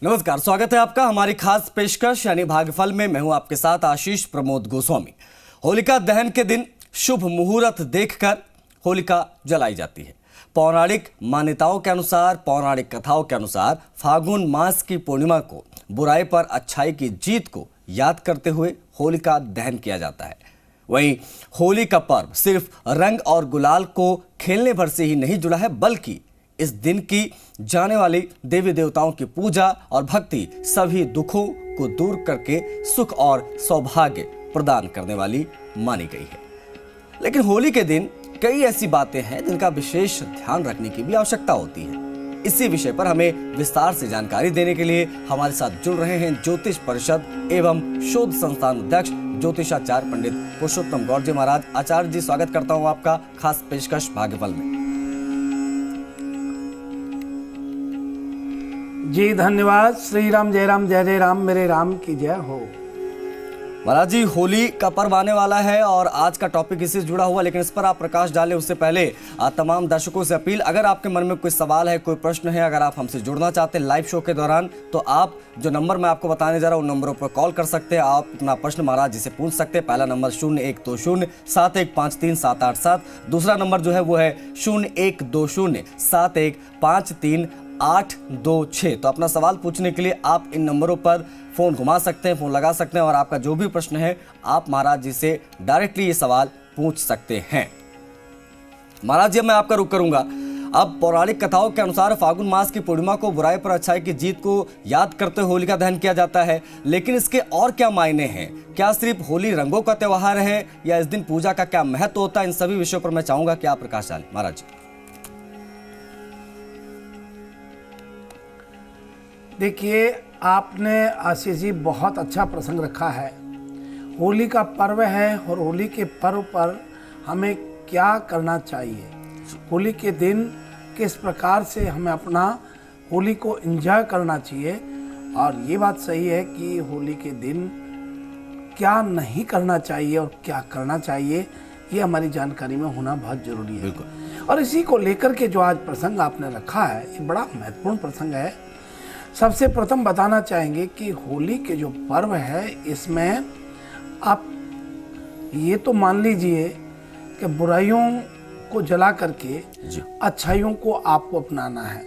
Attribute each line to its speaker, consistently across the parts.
Speaker 1: नमस्कार, स्वागत है आपका हमारी खास पेशकश यानी भाग्यफल में। मैं हूं आपके साथ आशीष प्रमोद गोस्वामी। होलिका दहन के दिन शुभ मुहूर्त देखकर होलिका जलाई जाती है। पौराणिक मान्यताओं के अनुसार, पौराणिक कथाओं के अनुसार फागुन मास की पूर्णिमा को बुराई पर अच्छाई की जीत को याद करते हुए होलिका दहन किया जाता है। वहीं होली का पर्व सिर्फ रंग और गुलाल को खेलने भर से ही नहीं जुड़ा है, बल्कि इस दिन की जाने वाली देवी देवताओं की पूजा और भक्ति सभी दुखों को दूर करके सुख और सौभाग्य प्रदान करने वाली मानी गई है। लेकिन होली के दिन कई ऐसी बातें हैं जिनका विशेष ध्यान रखने की भी आवश्यकता होती है। इसी विषय पर हमें विस्तार से जानकारी देने के लिए हमारे साथ जुड़ रहे हैं ज्योतिष परिषद एवं शोध संस्थान अध्यक्ष ज्योतिषाचार्य पंडित पुरुषोत्तम गौड़ जी महाराज। आचार्य जी, स्वागत करता हूं आपका खास पेशकश भाग्यफल में।
Speaker 2: जी धन्यवाद। श्री राम जय राम जय जय राम, मेरे राम की जय हो।
Speaker 1: महाराज जी, होली का पर्व आने वाला है और आज का टॉपिक इससे जुड़ा हुआ, लेकिन इस पर आप प्रकाश डालें उससे पहले तमाम दर्शकों से अपील, अगर आपके मन में कोई सवाल है, कोई प्रश्न है, अगर आप हमसे जुड़ना चाहते हैं लाइव शो के दौरान, तो आप जो नंबर मैं आपको बताने जा रहा हूँ उन नंबरों पर कॉल कर सकते हैं। आप अपना प्रश्न महाराज जी से पूछ सकते हैं। पहला नंबर 0120715377। दूसरा नंबर जो है वो है 012071533826। तो अपना सवाल पूछने के लिए आप इन नंबरों पर फोन घुमा सकते हैं, फोन लगा सकते हैं और आपका जो भी प्रश्न है आप महाराज जी से डायरेक्टली ये सवाल पूछ सकते हैं। महाराज जी, मैं आपका रुख करूंगा। अब पौराणिक कथाओं के अनुसार फागुन मास की पूर्णिमा को बुराई पर अच्छाई की जीत को याद करते हुए होलिका दहन किया जाता है, लेकिन इसके और क्या मायने हैं? क्या सिर्फ होली रंगों का त्योहार है या इस दिन पूजा का क्या महत्व होता है? इन सभी विषयों पर मैं चाहूंगा कि आप प्रकाश डालें महाराज जी।
Speaker 2: देखिए, आपने आशीष जी बहुत अच्छा प्रसंग रखा है। होली का पर्व है और होली के पर्व पर हमें क्या करना चाहिए, होली के दिन किस प्रकार से हमें अपना होली को एंजॉय करना चाहिए, और ये बात सही है कि होली के दिन क्या नहीं करना चाहिए और क्या करना चाहिए, ये हमारी जानकारी में होना बहुत जरूरी है। और इसी को लेकर के जो आज प्रसंग आपने रखा है, ये बड़ा महत्वपूर्ण प्रसंग है। सबसे प्रथम बताना चाहेंगे कि होली के जो पर्व है, इसमें आप ये तो मान लीजिए कि बुराइयों को जला करके अच्छाइयों को आपको अपनाना है,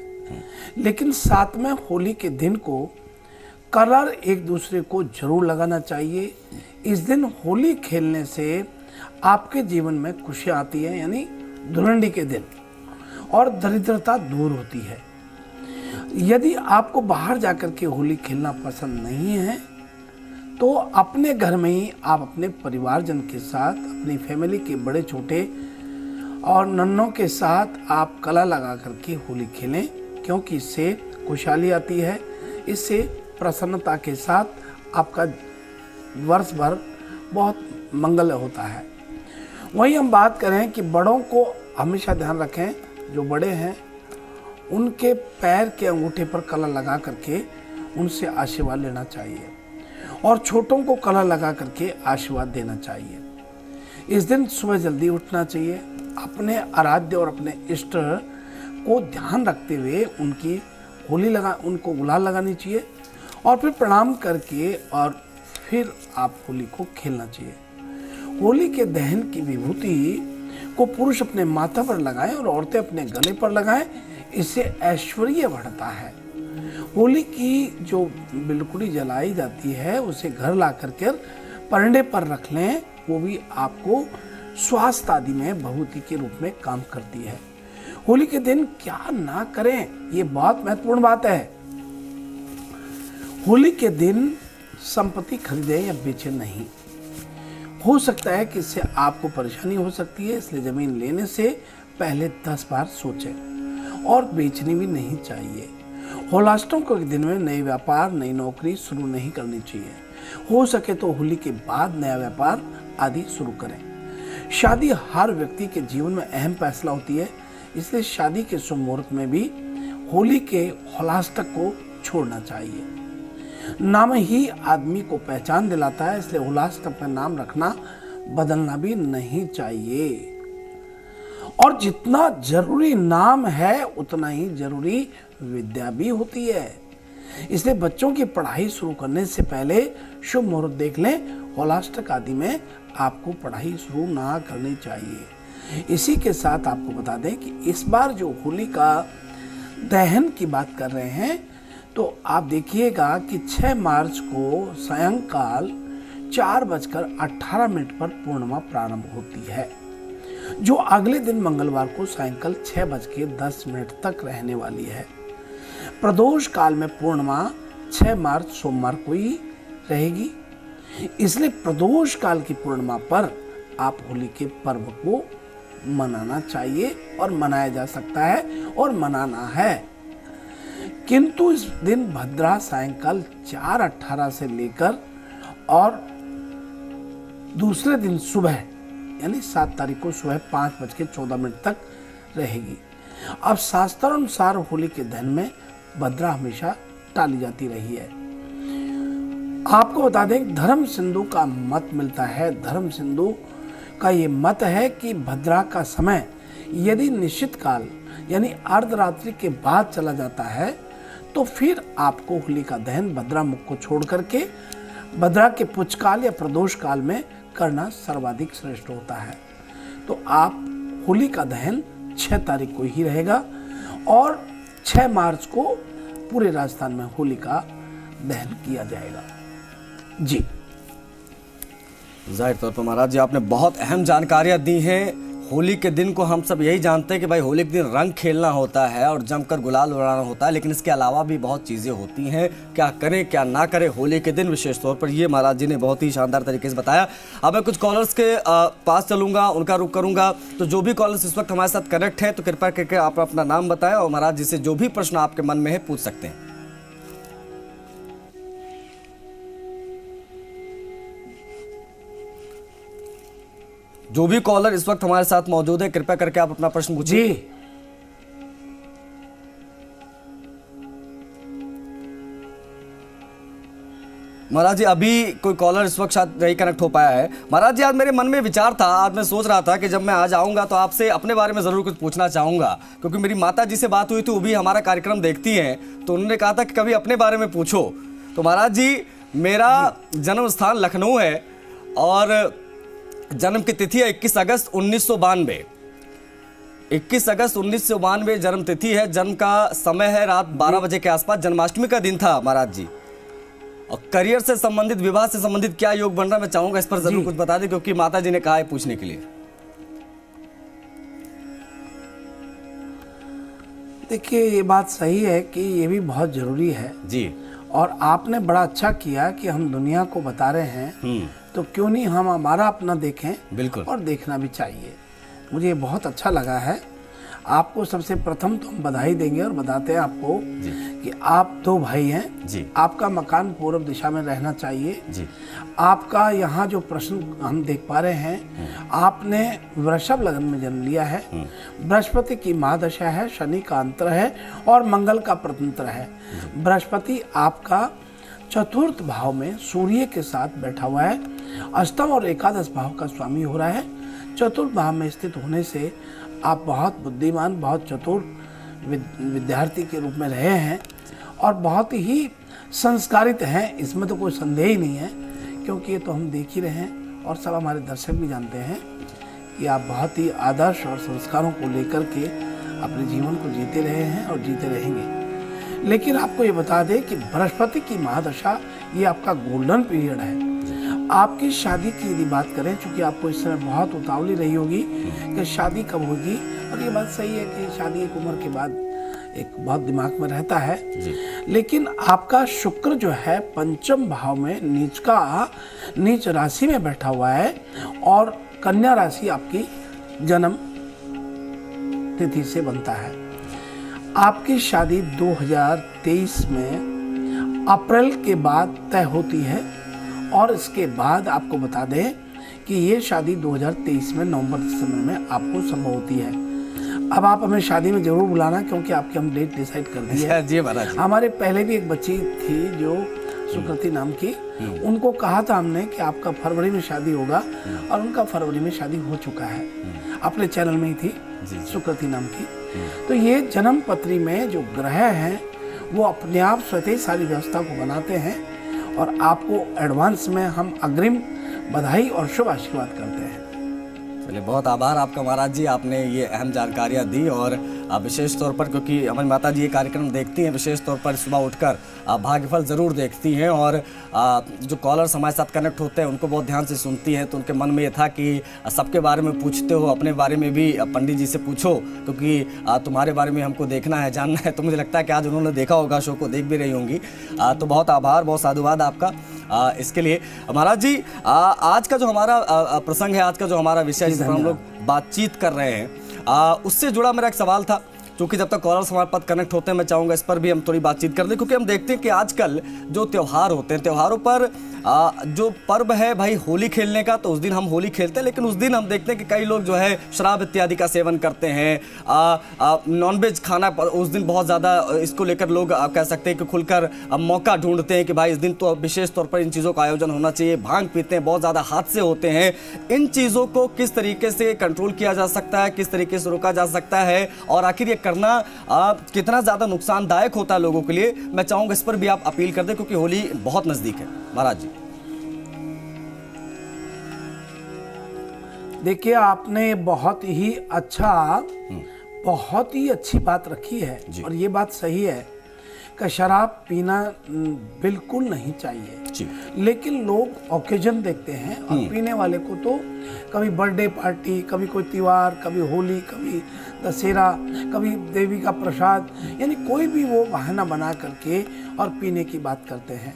Speaker 2: लेकिन साथ में होली के दिन को कलर एक दूसरे को जरूर लगाना चाहिए। इस दिन होली खेलने से आपके जीवन में खुशी आती है, यानी धुलंडी के दिन, और दरिद्रता दूर होती है। यदि आपको बाहर जाकर के होली खेलना पसंद नहीं है तो अपने घर में ही आप अपने परिवारजन के साथ, अपनी फैमिली के बड़े छोटे और नन्नों के साथ आप कला लगा करके होली खेलें, क्योंकि इससे खुशहाली आती है, इससे प्रसन्नता के साथ आपका वर्ष भर बहुत मंगल होता है। वहीं हम बात करें कि बड़ों को हमेशा ध्यान रखें, जो बड़े हैं उनके पैर के अंगूठे पर कला लगा करके उनसे आशीर्वाद लेना चाहिए और छोटों को कला लगा करके आशीर्वाद देना चाहिए। इस दिन सुबह जल्दी उठना चाहिए, अपने आराध्य और अपने इष्ट को ध्यान रखते हुए उनकी उनको गुलाल लगानी चाहिए और फिर प्रणाम करके और फिर आप होली को खेलना चाहिए। होली के दहन की विभूति को पुरुष अपने माथा पर लगाएं और औरतें अपने गले पर लगाएं, इससे ऐश्वर्य बढ़ता है। होली की जो बिलकुड़ी जलाई जाती है उसे घर ला करके परंडे पर रख लें, वो भी आपको स्वास्थ्य आदि में भभूति के रूप में काम करती है। होली के दिन क्या ना करें, ये बहुत महत्वपूर्ण बात है। होली के दिन संपत्ति खरीदे या बेचे नहीं। हो सकता है कि इससे आपको परेशानी हो सकती है, इसलिए जमीन लेने से पहले 10 बार सोचें और बेचनी भी नहीं चाहिए। होलाष्टमी के दिन में नए व्यापार, नई नौकरी शुरू नहीं करनी चाहिए। हो सके तो होली के बाद नया व्यापार आदि शुरू करें। शादी हर व्यक्ति के जीवन में अहम फैसला होती है, इसलिए शादी के शुभ मुहूर्त में भी होली के होलाष्टक को छोड़ना चाहिए। नाम ही आदमी को पहचान दिलाता है, इसलिए होलाष्टक में नाम रखना बदलना भी नहीं चाहिए। और जितना जरूरी नाम है उतना ही जरूरी विद्या भी होती है। इसलिए बच्चों की पढ़ाई शुरू करने से पहले शुभ मुहूर्त देख लें। होलाष्टक आदि में आपको पढ़ाई शुरू ना करनी चाहिए। इसी के साथ आपको बता दें कि इस बार जो होलिका दहन की बात कर रहे हैं, तो आप देखिएगा कि 6 मार्च को सायंकाल 4:18 पर पूर्णिमा प्रारंभ होती है, जो अगले दिन मंगलवार को सायंकाल 6:10 तक रहने वाली है। प्रदोष काल में पूर्णिमा 6 मार्च सोमवार को ही रहेगी। इसलिए प्रदोष काल की पूर्णिमा पर आप होली के पर्व को मनाना चाहिए और मनाया जा सकता है और मनाना है। किंतु इस दिन भद्रा सायंकाल 4:18 से लेकर और दूसरे दिन सुबह यानी 7 तारीख को सुबह 5:14 तक रहेगी। अब शास्त्रानुसार होली के दहन में भद्रा हमेशा टाली जाती रही है। आपको बता दें धर्म सिंधु का मत मिलता है। धर्म सिंधु का ये मत है कि भद्रा का समय यदि निश्चित काल यानी अर्धरात्रि के बाद चला जाता है तो फिर आपको होली का दहन भद्रा मुख को छोड़ करके भद्रा के पुच्छ काल या प्रदोष काल में करना सर्वाधिक श्रेष्ठ होता है। तो आप होली का दहन 6 तारीख को ही रहेगा और 6 मार्च को पूरे राजस्थान में होली का दहन किया जाएगा। जी
Speaker 1: जाहिर तौर पर महाराज जी आपने बहुत अहम जानकारियां दी हैं। होली के दिन को हम सब यही जानते हैं कि भाई होली के दिन रंग खेलना होता है और जमकर गुलाल उड़ाना होता है, लेकिन इसके अलावा भी बहुत चीज़ें होती हैं, क्या करें क्या ना करें होली के दिन विशेष तौर पर। ये महाराज जी ने बहुत ही शानदार तरीके से बताया। अब मैं कुछ कॉलर्स के पास चलूंगा, उनका रुख करूंगा। तो जो भी कॉलर्स इस वक्त हमारे साथ कनेक्ट हैं तो कृपया करके आप अपना नाम बताएं और महाराज जी से जो भी प्रश्न आपके मन में है पूछ सकते हैं। जो भी कॉलर इस वक्त हमारे साथ मौजूद है कृपया करके आप अपना प्रश्न पूछिए।
Speaker 2: जी
Speaker 1: महाराज जी अभी कोई कॉलर इस वक्त शायद नहीं कनेक्ट हो पाया है। महाराज जी आज मेरे मन में विचार था, आज मैं सोच रहा था कि जब मैं आज आऊंगा तो आपसे अपने बारे में जरूर कुछ पूछना चाहूंगा, क्योंकि मेरी माता जी से बात हुई थी, वो भी हमारा कार्यक्रम देखती हैं, तो उन्होंने कहा था कि कभी अपने बारे में पूछो। तो महाराज जी मेरा जन्म स्थान लखनऊ है और जन्म की तिथि है 21 अगस्त 1992। 21 अगस्त 1992 जन्म तिथि है। जन्म का समय है रात 12 बजे के आसपास। जन्माष्टमी का दिन था महाराज जी। और करियर से संबंधित, विवाह से संबंधित क्या योग बन रहा है मैं चाहूंगा इस पर जरूर कुछ बता दें, क्योंकि माता जी ने कहा है पूछने के लिए।
Speaker 2: देखिए ये बात सही है कि ये भी बहुत जरूरी है
Speaker 1: जी,
Speaker 2: और आपने बड़ा अच्छा किया कि हम दुनिया को बता रहे हैं, तो क्यों नहीं हम हमारा अपना देखें।
Speaker 1: बिल्कुल।
Speaker 2: और देखना भी चाहिए। मुझे ये बहुत अच्छा लगा है। आपको सबसे प्रथम तो हम बधाई देंगे और बताते हैं आपको कि आप 2 भाई हैं
Speaker 1: जी।
Speaker 2: आपका मकान पूर्व दिशा में रहना चाहिए
Speaker 1: जी।
Speaker 2: आपका यहाँ जो प्रश्न हम देख पा रहे हैं, आपने वृषभ लग्न में जन्म लिया है। बृहस्पति की महादशा है, शनि का अंतर है और मंगल का प्रतंत्र है। बृहस्पति आपका चतुर्थ भाव में सूर्य के साथ बैठा हुआ है। अष्टम और एकादश भाव का स्वामी हो रहा है। चतुर्थ भाव में स्थित होने से आप बहुत बुद्धिमान, बहुत चतुर विद्यार्थी के रूप में रहे हैं और बहुत ही संस्कारित हैं, इसमें तो कोई संदेह ही नहीं है, क्योंकि ये तो हम देख ही रहे हैं और सब हमारे दर्शक भी जानते हैं कि आप बहुत ही आदर्श और संस्कारों को लेकर के अपने जीवन को जीते रहे हैं और जीते रहेंगे। लेकिन आपको ये बता दें कि बृहस्पति की महादशा ये आपका गोल्डन पीरियड है। आपकी शादी की यदि बात करें, चूंकि आपको इस समय बहुत उतावली रही होगी कि शादी कब होगी, और ये बात सही है कि शादी एक उम्र के बाद एक बहुत दिमाग में रहता है जी। लेकिन आपका शुक्र जो है पंचम भाव में नीच राशि में बैठा हुआ है और कन्या राशि आपकी जन्म तिथि से बनता है। आपकी शादी 2023 में अप्रैल के बाद तय होती है और इसके बाद आपको बता दें कि ये शादी 2023 में नवंबर-दिसंबर में आपको संभव होती है। अब आप हमें शादी में जरूर बुलाना, क्योंकि आपकी हम डेट डिसाइड कर दी है
Speaker 1: जी महाराज।
Speaker 2: हमारे पहले भी एक बच्ची थी जो सुकृति नाम की, उनको कहा था हमने कि आपका फरवरी में शादी होगा और उनका फरवरी में शादी हो चुका है। अपने चैनल में ही थी सुकृति नाम की। तो ये जन्म पत्री में जो ग्रह हैं वो अपने आप स्वतः सारी व्यवस्था को बनाते हैं और आपको एडवांस में हम अग्रिम बधाई और शुभ आशीर्वाद करते हैं।
Speaker 1: चलिए, बहुत आभार आपका महाराज जी, आपने ये अहम जानकारियाँ दी। और विशेष तौर पर क्योंकि हमारी माता जी ये कार्यक्रम देखती हैं, विशेष तौर पर सुबह उठकर भाग्यफल ज़रूर देखती हैं और जो कॉलर्स हमारे साथ कनेक्ट होते हैं उनको बहुत ध्यान से सुनती हैं। तो उनके मन में ये था कि सबके बारे में पूछते हो, अपने बारे में भी पंडित जी से पूछो, क्योंकि तुम्हारे बारे में हमको देखना है, जानना है। तो मुझे लगता है कि आज उन्होंने देखा होगा, शो को देख भी रही होंगी। तो बहुत आभार, बहुत साधुवाद आपका इसके लिए। महाराज जी, आज का जो हमारा प्रसंग है, आज का जो हमारा विषय जिस पर हम लोग बातचीत कर रहे हैं, उससे जुड़ा मेरा एक सवाल था। क्योंकि जब तक कॉलर्स हमारे पास कनेक्ट होते हैं, मैं चाहूँगा इस पर भी हम थोड़ी बातचीत कर लें, क्योंकि हम देखते हैं कि आजकल जो त्यौहार होते हैं, त्योहारों पर जो पर्व है भाई होली खेलने का, तो उस दिन हम होली खेलते हैं, लेकिन उस दिन हम देखते हैं कि कई लोग जो है शराब इत्यादि का सेवन करते हैं। नॉनवेज खाना उस दिन बहुत ज़्यादा, इसको लेकर लोग कह सकते हैं कि खुलकर मौका ढूंढते हैं कि भाई इस दिन तो विशेष तौर पर इन चीज़ों का आयोजन होना चाहिए। भांग पीते हैं, बहुत ज़्यादा हादसे होते हैं। इन चीज़ों को किस तरीके से कंट्रोल किया जा सकता है, किस तरीके से रोका जा सकता है, और आखिर ये करना कितना ज़्यादा नुकसानदायक होता है लोगों के लिए, मैं चाहूँगा इस पर भी आप अपील कर दें, क्योंकि होली बहुत नज़दीक है। महाराज जी,
Speaker 2: देखिए, आपने बहुत ही अच्छी बात रखी है और ये बात सही है कि शराब पीना बिल्कुल नहीं चाहिए, लेकिन लोग ओकेजन देखते हैं और पीने वाले को तो कभी बर्थडे पार्टी, कभी कोई त्योहार, कभी होली, कभी दशहरा, कभी देवी का प्रसाद, यानी कोई भी वो बहाना बना करके और पीने की बात करते हैं।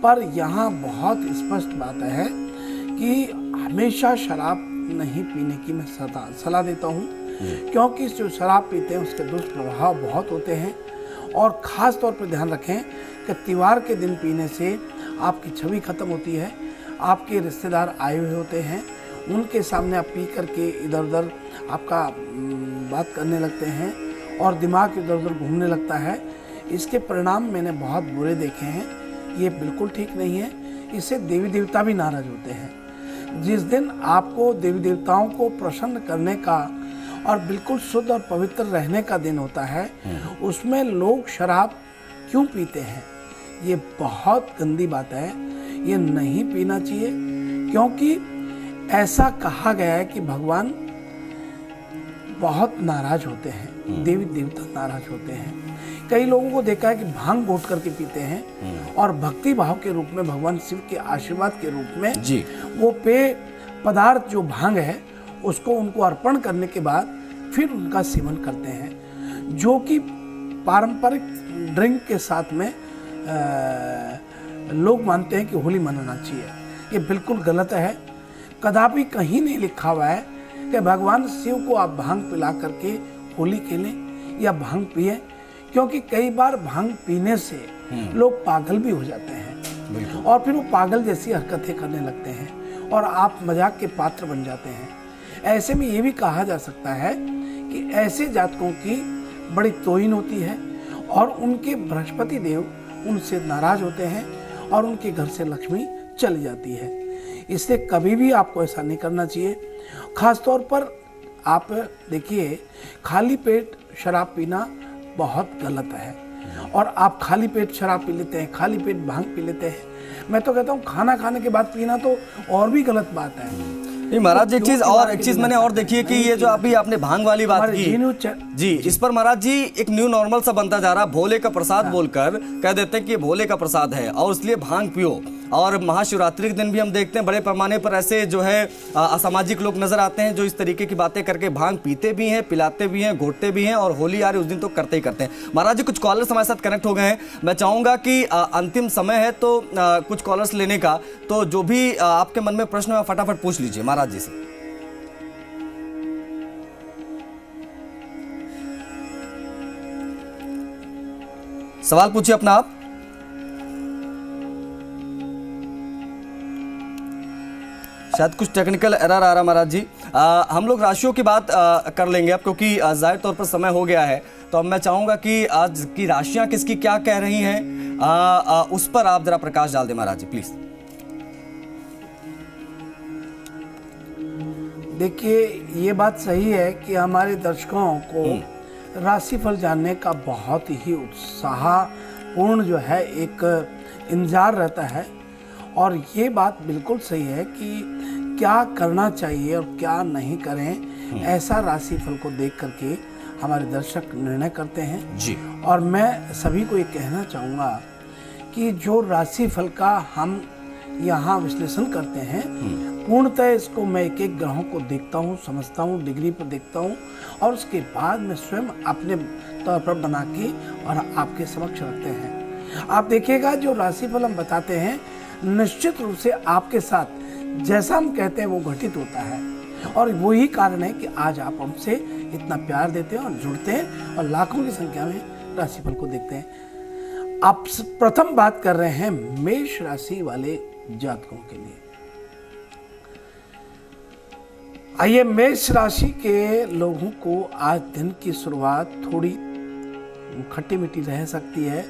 Speaker 2: पर यहाँ बहुत स्पष्ट बात है कि हमेशा शराब नहीं पीने की मैं सलाह देता हूँ, क्योंकि जो शराब पीते हैं उसके दुष्प्रभाव बहुत होते हैं। और ख़ास तौर पर ध्यान रखें कि त्योहार के दिन पीने से आपकी छवि खत्म होती है, आपके रिश्तेदार आए हुए होते हैं, उनके सामने आप पी करके इधर उधर आपका बात करने लगते हैं और दिमाग इधर उधर घूमने लगता है। इसके परिणाम मैंने बहुत बुरे देखे हैं, ये बिल्कुल ठीक नहीं है। इससे देवी देवता भी नाराज होते हैं। जिस दिन आपको देवी देवताओं को प्रसन्न करने का और बिल्कुल शुद्ध और पवित्र रहने का दिन होता है, उसमें लोग शराब क्यों पीते हैं? ये बहुत गंदी बात है, ये नहीं पीना चाहिए, क्योंकि ऐसा कहा गया है कि भगवान बहुत नाराज होते हैं, देवी देवता नाराज होते हैं। कई लोगों को देखा है कि भांग घोट करके पीते हैं और भक्ति भाव के रूप में, भगवान शिव के आशीर्वाद के रूप में जी, वो पेय पदार्थ जो भांग है उसको उनको अर्पण करने के बाद फिर उनका सेवन करते हैं, जो कि पारंपरिक ड्रिंक के साथ में लोग मानते हैं कि होली मनाना चाहिए। ये बिल्कुल गलत है। कदापि कहीं नहीं लिखा हुआ है कि भगवान शिव को आप भांग पिला करके होली खेलें या भांग पिए, क्योंकि कई बार भांग पीने से लोग पागल भी हो जाते हैं और फिर वो पागल जैसी हरकतें करने लगते हैं और आप मजाक के पात्र बन जाते हैं। ऐसे में ये भी कहा जा सकता है कि ऐसे जातकों की बड़ी तोहिन होती है और उनके बृहस्पति देव उनसे नाराज होते हैं और उनके घर से लक्ष्मी चली जाती है। इसलिए कभी भी आपको ऐसा नहीं करना चाहिए। खास तौर पर आप देखिए, खाली पेट शराब पीना बहुत गलत है और आप खाली पेट शराब पी लेते हैं, खाली पेट भांग पी लेते हैं। मैं तो कहता हूँ खाना खाने के बाद पीना तो और भी गलत बात है।
Speaker 1: नहीं महाराज जी, एक चीज मैंने और देखी है कि ये जो अभी आपने भांग वाली बात की जी, इस पर महाराज जी एक न्यू नॉर्मल सा बनता जा रहा। भोले का प्रसाद बोलकर कह देते हैं कि भोले का प्रसाद है और इसलिए भांग पियो। और महाशिवरात्रि के दिन भी हम देखते हैं बड़े पैमाने पर ऐसे जो है असामाजिक लोग नजर आते हैं जो इस तरीके की बातें करके भांग पीते भी हैं, पिलाते भी हैं, घोटते भी हैं और होली आ रही उस दिन तो करते ही करते हैं। महाराज जी, कुछ कॉलर्स हमारे साथ कनेक्ट हो गए हैं। मैं चाहूंगा कि अंतिम समय है तो कुछ कॉलर्स लेने का, तो जो भी आपके मन में प्रश्न है फटाफट पूछ लीजिए महाराज जी से। सवाल पूछिए अपना आप। शायद कुछ टेक्निकल एरर आ रहा महाराज जी। हम लोग राशियों की बात कर लेंगे अब, क्योंकि जाहिर तौर पर समय हो गया है। तो अब मैं चाहूंगा कि आज की राशियां किसकी क्या कह रही हैं, उस पर आप जरा प्रकाश डाल दें महाराज जी प्लीज।
Speaker 2: देखिए, ये बात सही है कि हमारे दर्शकों को राशिफल जानने का बहुत ही उत्साहपूर्ण जो है एक इंतजार रहता है। और ये बात बिल्कुल सही है कि क्या करना चाहिए और क्या नहीं करें, ऐसा राशिफल को देख करके हमारे दर्शक निर्णय करते हैं
Speaker 1: जी।
Speaker 2: और मैं सभी को ये कहना चाहूँगा कि जो राशिफल का हम यहाँ विश्लेषण करते हैं, पूर्णतः इसको मैं एक एक ग्रहों को देखता हूँ, समझता हूँ, डिग्री पर देखता हूँ और उसके बाद मैं स्वयं अपने तौर पर बना के और आपके समक्ष रखते हैं। आप देखिएगा जो राशिफल हम बताते हैं निश्चित रूप से आपके साथ जैसा हम कहते हैं वो घटित होता है और वही कारण है कि आज आप हमसे इतना प्यार देते हैं और जुड़ते हैं और लाखों की संख्या में राशिफल को देखते हैं। आप प्रथम बात कर रहे हैं मेष राशि वाले जातकों के लिए। आइए, मेष राशि के लोगों को आज दिन की शुरुआत थोड़ी खट्टी मीठी रह सकती है,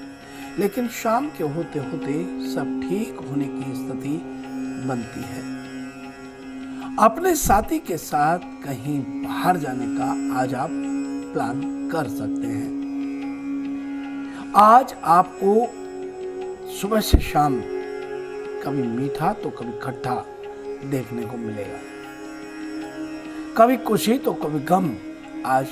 Speaker 2: लेकिन शाम के होते होते सब ठीक होने की स्थिति बनती है। अपने साथी के साथ कहीं बाहर जाने का आज आप प्लान कर सकते हैं। आज आपको सुबह से शाम कभी मीठा तो कभी खट्टा देखने को मिलेगा, कभी खुशी तो कभी गम आज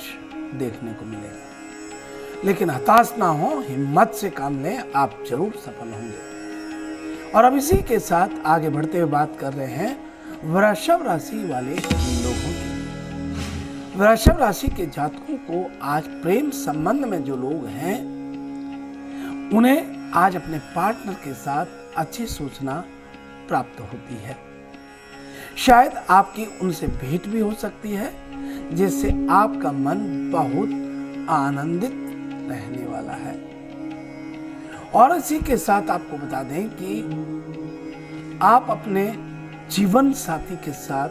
Speaker 2: देखने को मिलेगा। लेकिन हताश ना हो, हिम्मत से काम लें, आप जरूर सफल होंगे। और अब इसी के साथ आगे बढ़ते हुए बात कर रहे हैं वृषभ राशि वाले लोगों की। वृषभ राशि के जातकों को आज प्रेम संबंध में जो लोग हैं उन्हें आज अपने पार्टनर के साथ अच्छी सूचना प्राप्त होती है। शायद आपकी उनसे भेंट भी हो सकती है जिससे आपका मन बहुत आनंदित रहने वाला है। और इसी के साथ आपको बता दें कि आप अपने जीवन साथी के साथ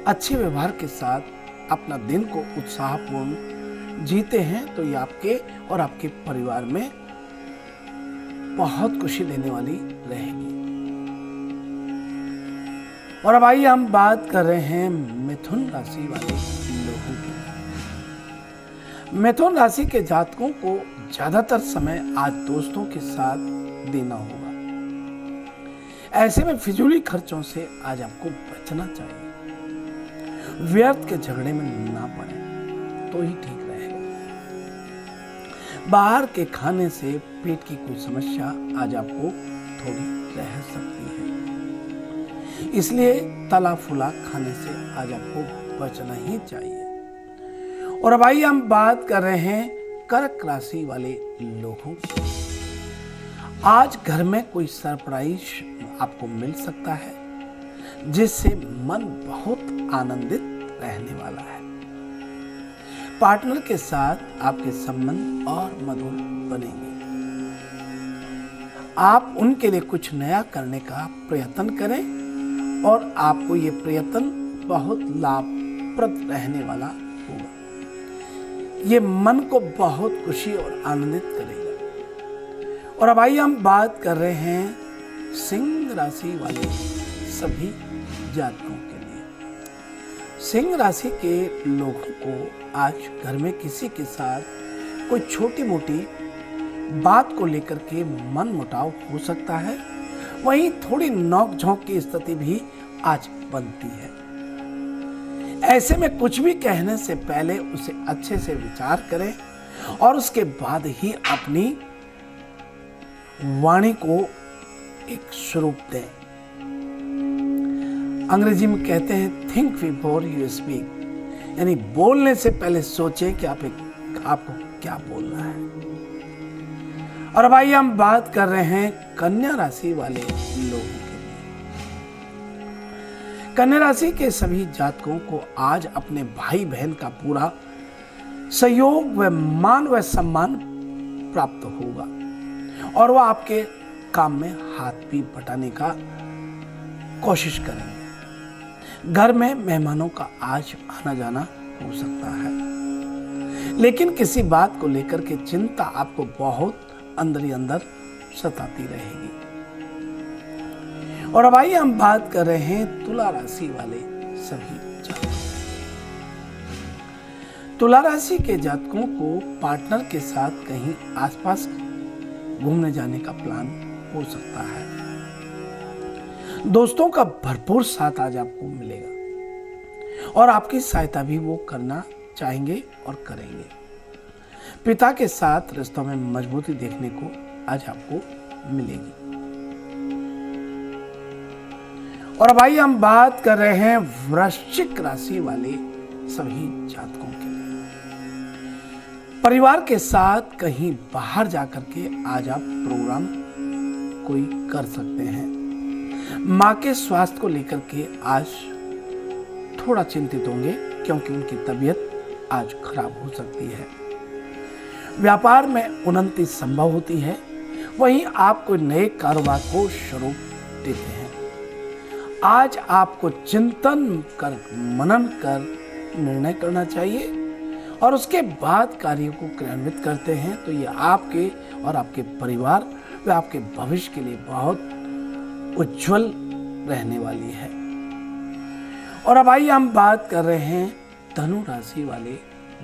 Speaker 2: अच्छे व्यवहार के साथ अपना दिन को उत्साहपूर्ण जीते हैं तो ये आपके और आपके परिवार में बहुत खुशी देने वाली रहेगी। और अब आइए हम बात कर रहे हैं मिथुन राशि वाले लोगों की। मिथुन राशि के जातकों को ज्यादातर समय आज दोस्तों के साथ देना होगा। ऐसे में फिजूली खर्चों से आज आपको बचना चाहिए। व्यर्थ के झगड़े में ना पड़े तो ही ठीक रहेगा। बाहर के खाने से पेट की कोई समस्या आज आपको थोड़ी रह सकती है, इसलिए तला फुला खाने से आज आपको बचना ही चाहिए। और अब आइए हम बात कर रहे हैं कर्क राशि वाले लोगों की। आज घर में कोई सरप्राइज आपको मिल सकता है जिससे मन बहुत आनंदित रहने वाला है। पार्टनर के साथ आपके संबंध और मधुर बनेंगे। आप उनके लिए कुछ नया करने का प्रयत्न करें और आपको ये प्रयत्न बहुत लाभप्रद रहने वाला होगा। ये मन को बहुत खुशी और आनंदित करेगा। और अब आइए हम बात कर रहे हैं सिंह राशि वाले सभी जातकों के लिए। सिंह राशि के लोगों को आज घर में किसी के साथ कोई छोटी मोटी बात को लेकर के मन मुटाव हो सकता है, वहीं थोड़ी नोक झोंक की स्थिति भी आज बनती है। ऐसे में कुछ भी कहने से पहले उसे अच्छे से विचार करें और उसके बाद ही अपनी वाणी को एक स्वरूप दें। अंग्रेजी में कहते हैं थिंक बिफोर यू स्पीक, यानी बोलने से पहले सोचें कि आपको क्या बोलना है। और अब आइए हम बात कर रहे हैं कन्या राशि वाले लोगों के लिए। कन्या राशि के सभी जातकों को आज अपने भाई बहन का पूरा सहयोग व मान व सम्मान प्राप्त होगा और वह आपके काम में हाथ भी बटाने का कोशिश करेंगे। घर में मेहमानों का आज आना जाना हो सकता है, लेकिन किसी बात को लेकर के चिंता आपको बहुत अंदर ही अंदर सताती रहेगी। और अब आइए हम बात कर रहे हैं तुला राशि वाले सभी जातक। तुला राशि के जातकों को पार्टनर के साथ कहीं आसपास घूमने जाने का प्लान हो सकता है। दोस्तों का भरपूर साथ आज आपको मिलेगा और आपकी सहायता भी वो करना चाहेंगे और करेंगे। पिता के साथ रिश्तों में मजबूती देखने को आज आपको मिलेगी। और अब आइए हम बात कर रहे हैं वृश्चिक राशि वाले सभी जातकों के लिए। परिवार के साथ कहीं बाहर जाकर के आज आप प्रोग्राम कोई कर सकते हैं। मां के स्वास्थ्य को लेकर के आज थोड़ा चिंतित होंगे क्योंकि उनकी तबीयत आज खराब हो सकती है। व्यापार में उन्नति संभव होती है। वहीं आप कोई नए कारोबार को शुरू देते हैं। आज आपको चिंतन कर मनन कर निर्णय करना चाहिए और उसके बाद कार्यों को क्रियान्वित करते हैं तो ये आपके और आपके परिवार व आपके भविष्य के लिए बहुत उज्जवल रहने वाली है। और अब आइए हम बात कर रहे हैं धनु राशि वाले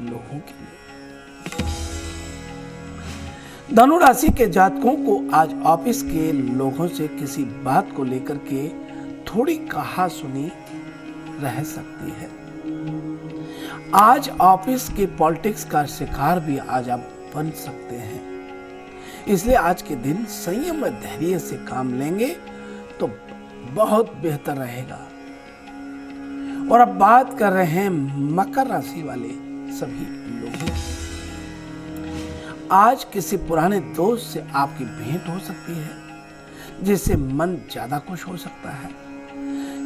Speaker 2: लोगों के लिए। धनु राशि के जातकों को आज ऑफिस के लोगों से किसी बात को लेकर के थोड़ी कहा सुनी रह सकती है। आज ऑफिस के पॉलिटिक्स का शिकार भी आज आप बन सकते हैं। इसलिए आज के दिन संयम व धैर्य से काम लेंगे तो बहुत बेहतर रहेगा। और अब बात कर रहे हैं मकर राशि वाले सभी लोगों। आज किसी पुराने दोस्त से आपकी भेंट हो सकती है जिससे मन ज्यादा खुश हो सकता है।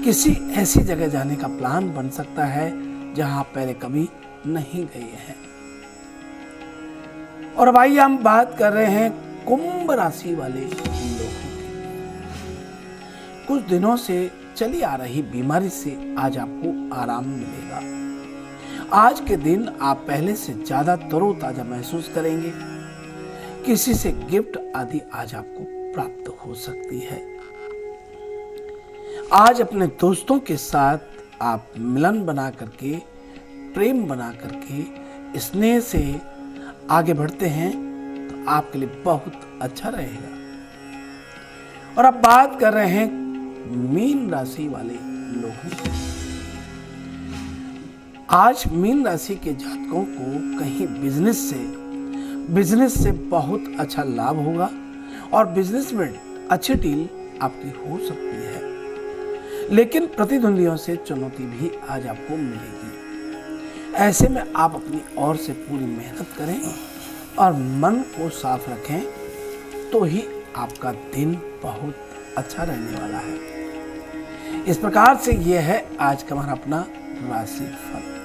Speaker 2: किसी ऐसी जगह जाने का प्लान बन सकता है जहां पहले कभी नहीं गए हैं। और अब आइए हम बात कर रहे हैं कुंभ राशि वाले लोगों की। कुछ दिनों से चली आ रही बीमारी से आज आपको आराम मिलेगा। आज के दिन आप पहले से ज्यादा तरोताजा महसूस करेंगे। किसी से गिफ्ट आदि आज आपको प्राप्त हो सकती है। आज अपने दोस्तों के साथ आप मिलन बना करके, प्रेम बना करके, स्नेह से आगे बढ़ते हैं तो आपके लिए बहुत अच्छा रहेगा। और अब बात कर रहे हैं मीन राशि वाले लोगों की। आज मीन राशि के जातकों को कहीं बिजनेस से बहुत अच्छा लाभ होगा और बिजनेस में अच्छी डील आपकी हो सकती है। लेकिन प्रतिद्वंदियों से चुनौती भी आज आपको मिलेगी। ऐसे में आप अपनी ओर से पूरी मेहनत करें और मन को साफ रखें तो ही आपका दिन बहुत अच्छा रहने वाला है। इस प्रकार से यह है आज का हमारा अपना राशि फल।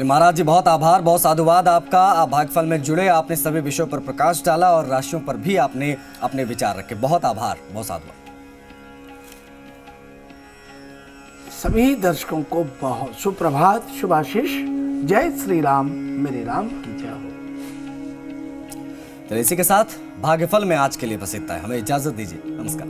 Speaker 1: महाराज जी बहुत आभार, बहुत साधुवाद आपका। आप भाग्यफल में जुड़े, आपने सभी विषयों पर प्रकाश डाला और राशियों पर भी आपने अपने विचार रखे। बहुत आभार, बहुत साधुवाद।
Speaker 2: सभी दर्शकों को बहुत सुप्रभात, शुभाशीष। जय श्री राम, मेरे राम की जय हो।
Speaker 1: तो इसी के साथ भाग्यफल में आज के लिए बस इतना है। हमें इजाजत दीजिए। नमस्कार।